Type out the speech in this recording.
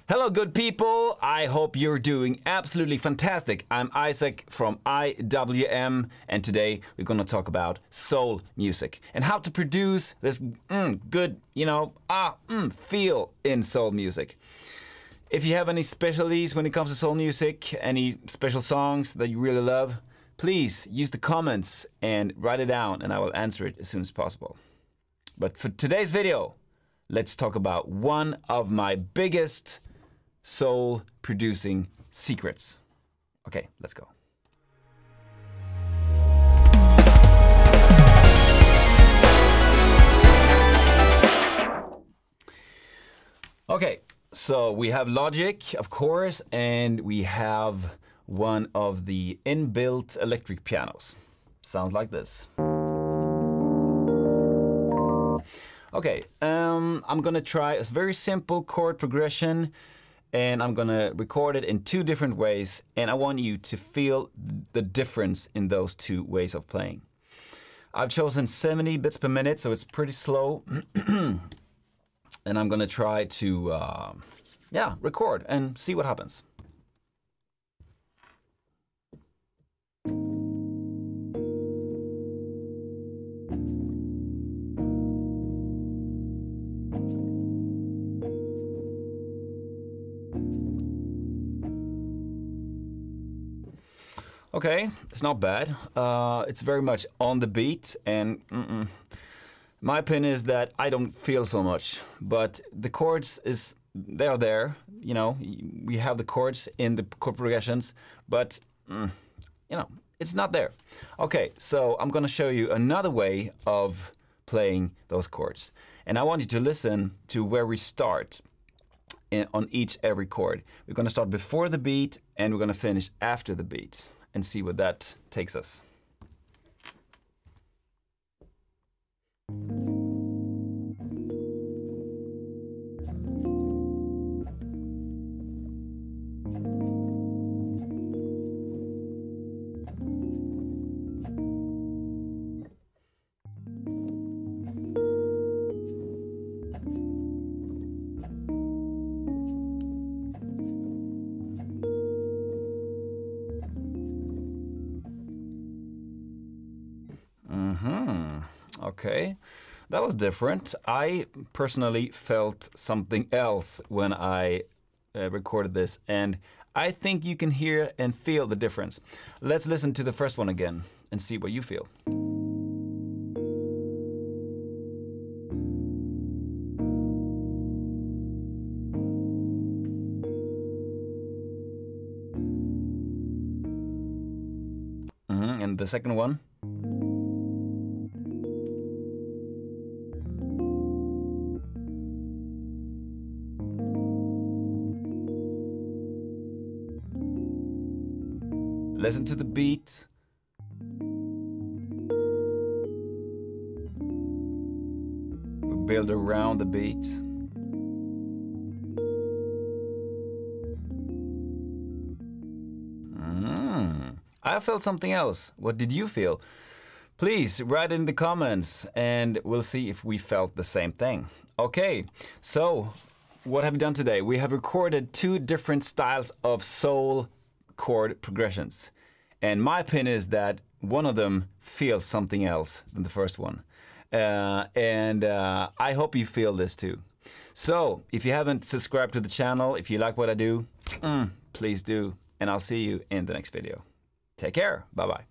Hello, good people. I hope you're doing absolutely fantastic. I'm Isaac from IWM, and today we're going to talk about soul music and how to produce this good, feel in soul music. If you have any specialties when it comes to soul music, any special songs that you really love, please use the comments and write it down, and I will answer it as soon as possible. But for today's video, let's talk about one of my biggest soul producing secrets. Okay, let's go. Okay, so we have Logic, of course, and we have one of the inbuilt electric pianos. Sounds like this. Okay, I'm gonna try a very simple chord progression, and I'm gonna record it in two different ways, and I want you to feel the difference in those two ways of playing. I've chosen 70 bits per minute, so it's pretty slow. And I'm gonna try to, record and see what happens. Okay, it's not bad. It's very much on the beat, and my opinion is that I don't feel so much. But the chords they're there. You know, we have the chords in the chord progressions, but it's not there. Okay, so I'm gonna show you another way of playing those chords, and I want you to listen to where we start on every chord. We're gonna start before the beat, and we're gonna finish after the beat, and see where that takes us. Okay, that was different. I personally felt something else when I recorded this, and I think you can hear and feel the difference. Let's listen to the first one again and see what you feel. And the second one. Listen to the beat. We build around the beat. I felt something else. What did you feel? Please write in the comments, and we'll see if we felt the same thing. Okay, so what have we done today? We have recorded two different styles of soul chord progressions. And my opinion is that one of them feels something else than the first one. I hope you feel this too. So, if you haven't subscribed to the channel, if you like what I do, please do. And I'll see you in the next video. Take care. Bye-bye.